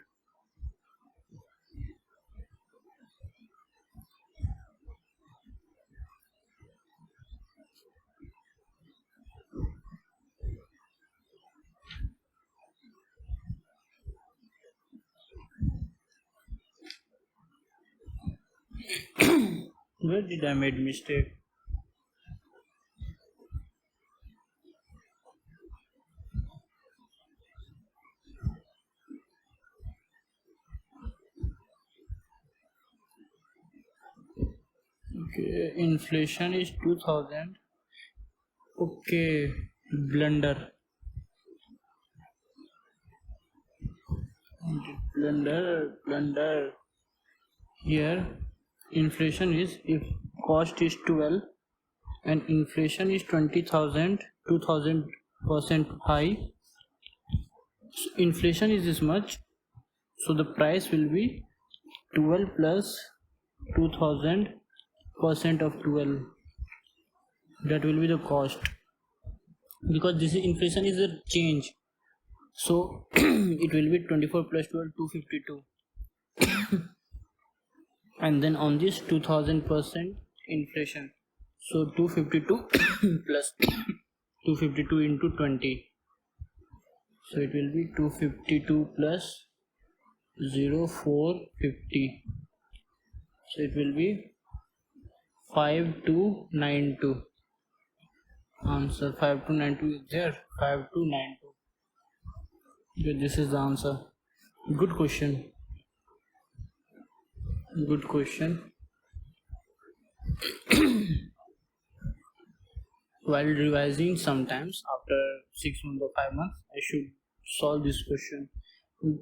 Where did I made mistake? Okay, inflation is 2000. Okay, blunder. Blunder. Here, inflation is if cost is 12 and inflation is 20,000, 2000% high. So inflation is this much, so the price will be 12 plus 2000% of 12. That will be the cost, because this inflation is a change. So it will be 24 plus 12, 252. And then on this 2000% inflation, so 252 plus 252 into 20, so it will be 252 plus 0450, so it will be 5292. Answer 5292 is there. 5292. Okay, this is the answer. Good question. Good question. While revising, sometimes after 6 months or 5 months, I should solve this question.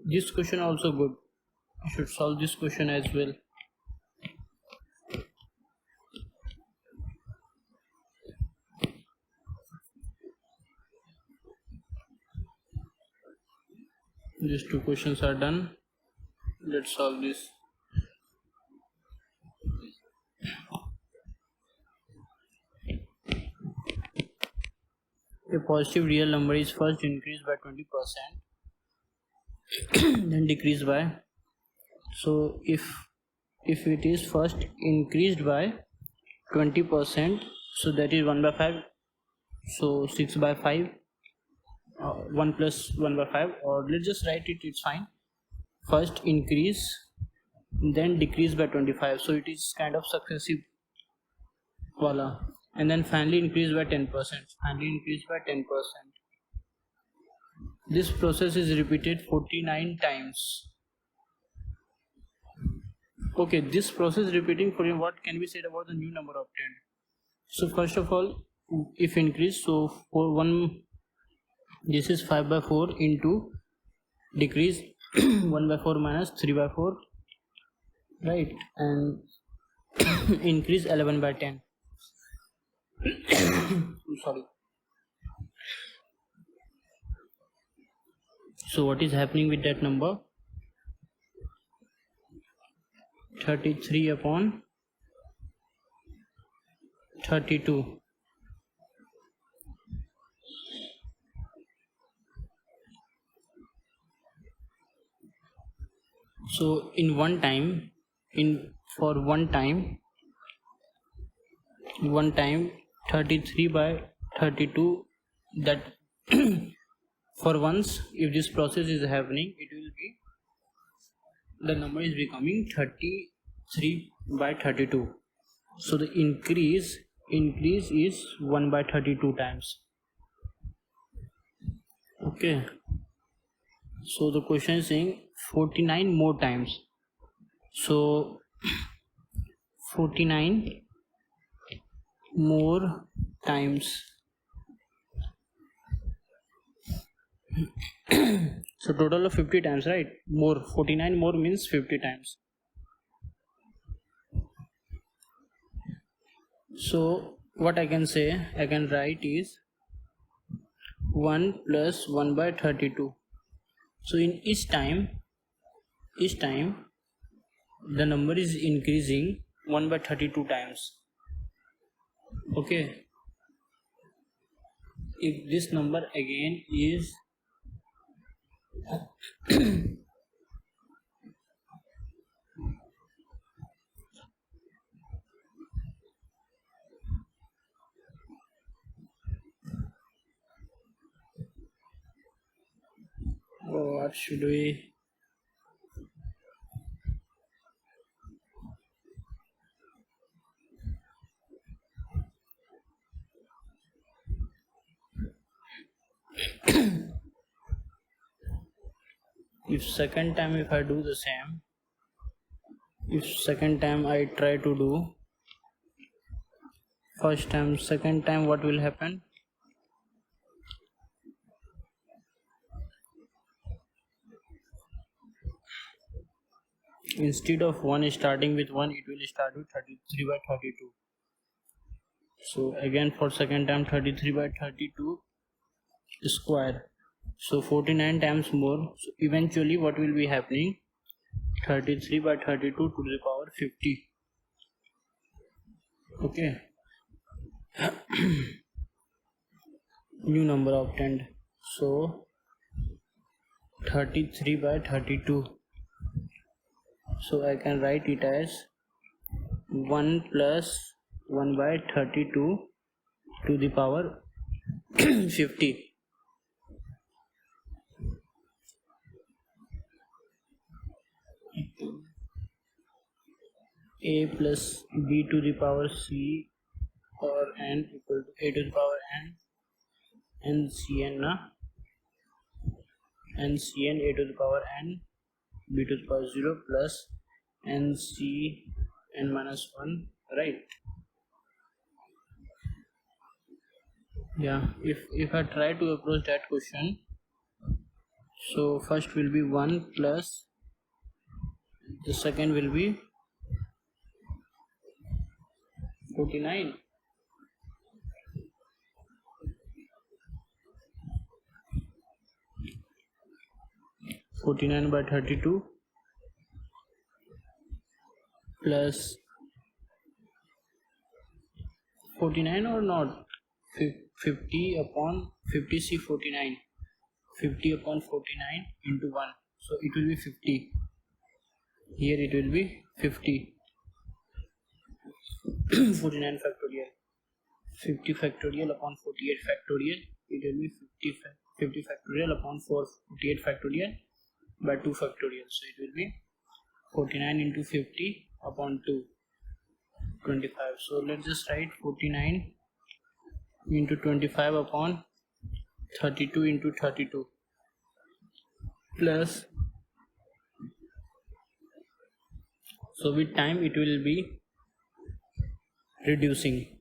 This question also good. I should solve this question as well. These two questions are done. Let's solve this. A positive real number is first increased by 20%, then decreased by. So if it is first increased by 20%, so that is 1 by 5. So 6 by 5. 1 plus 1 by 5, or let's just write it, it's fine. First increase, then decrease by 25, so it is kind of successive wala, and then finally increase by 10%. This process is repeated 49 times. Okay, this process repeating for what can be said about the new number obtained? So first of all, if increase, so for one, this is 5 by 4 into decrease 1 by 4 minus 3 by 4, right, and increase 11 by 10. Sorry. So what is happening with that number? 33 upon 32. So in one time, for one time 33 by 32, that for once, if this process is happening, it will be, the number is becoming 33 by 32. So the increase is 1 by 32 times. Okay, so the question is saying 49 more times. So 49 more times. So total of 50 times, right? More, 49 more means 50 times. So what I can say, I can write is 1 plus 1 by 32. So in each time the number is increasing 1 by 32 times. Okay, if this number again is what should we, if second time if I do the same, if second time I try to do first time, second time what will happen? Instead of 1 starting with 1, it will start with 33 by 32. So again for second time 33 by 32 square. So 49 times more. So eventually what will be happening? 33 by 32 to the power 50. Okay. New number obtained. So 33 by 32. So I can write it as 1 plus 1 by 32 to the power 50. A plus b to the power c or n equal to a to the power n and cn na, and cn a to the power n b to the power 0 plus n c n minus 1, right? Yeah, if I try to approach that question, so first will be 1 plus the second will be 49. by 32 plus 49 or not 50 upon 50 c 49, 50 upon 49 into 1, so it will be 50. Here it will be 50. 49 factorial, 50 factorial upon 48 factorial, it will be 50 factorial upon 48 factorial by 2 factorial, so it will be 49 into 50 upon 2, 25. So let's just write 49 into 25 upon 32 into 32 plus, so with time it will be reducing.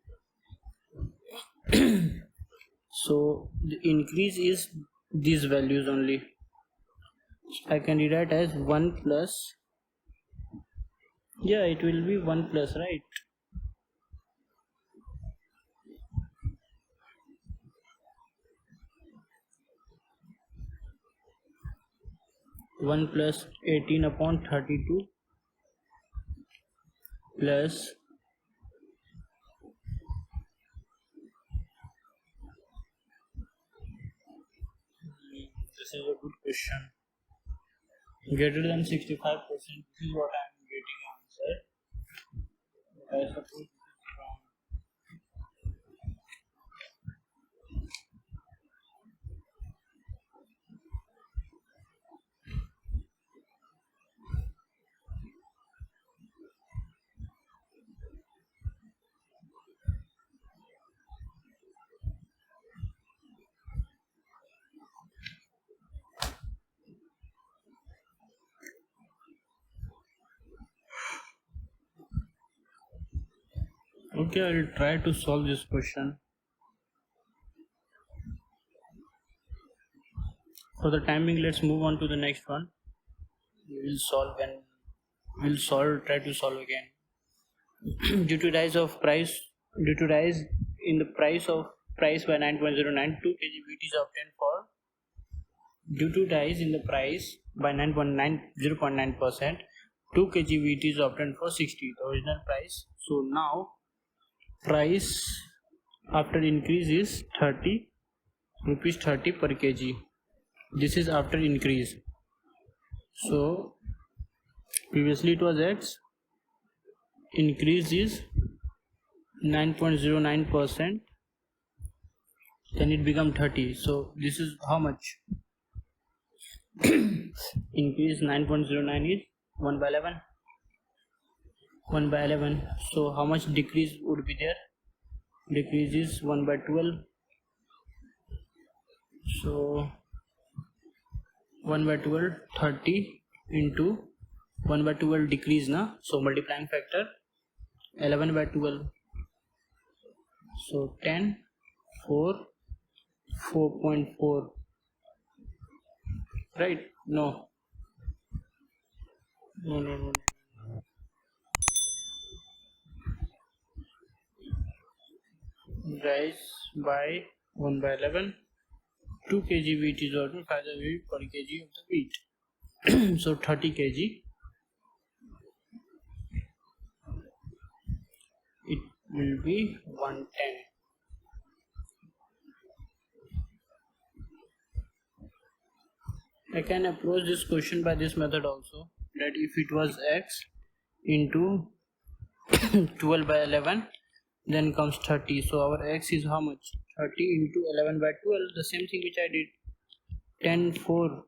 So the increase is these values only. I can rewrite as 1 plus, yeah, it will be 1 plus, right? One plus 18 upon 32 plus this is a good question. Greater than 65%, this is what I am getting answer. I suppose this is wrong. Okay, I will try to solve this question. For the time being, let's move on to the next one. We will solve and try to solve again. Due to rise in the price by 9.09, 2 kg wheat is obtained for. Due to rise in the price by 0.9%, 2 kg wheat is obtained for 60, the original price. So now price after increase is 30 rupees 30 per kg. This is after increase. So previously it was X, increase is 9.09%, then it become 30. So this is how much? Increase 9.09 is 1 by 11. 1 by 11. So how much decrease would be there? Decrease is 1 by 12. So 1 by 12 30 into 1 by 12 decrease na, so multiplying factor 11 by 12, so 10 4 4.4, right? No. Rise by 1 by 11, 2 kg wheat is ordered, find the weight per kg of the wheat. So 30 kg, it will be 110. I can approach this question by this method also, that if it was x into 12 by 11, then comes 30, so our x is how much? 30 into 11 by 12, the same thing which I did. 10 4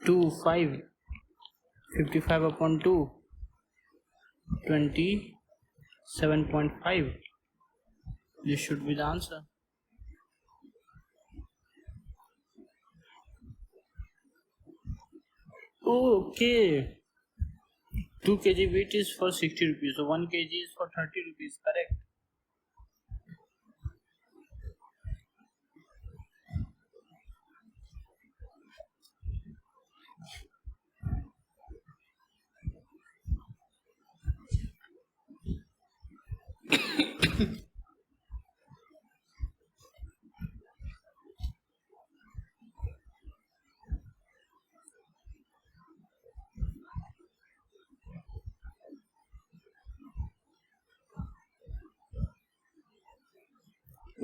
2 5, 55 upon 2, 27.5. This should be the answer. Okay, 2 kg wheat is for 60 rupees, so 1 kg is for 30 rupees, correct?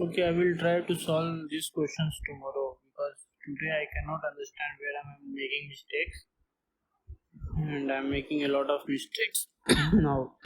Okay, I will try to solve these questions tomorrow, because today I cannot understand where I am making mistakes, and I am making a lot of mistakes now.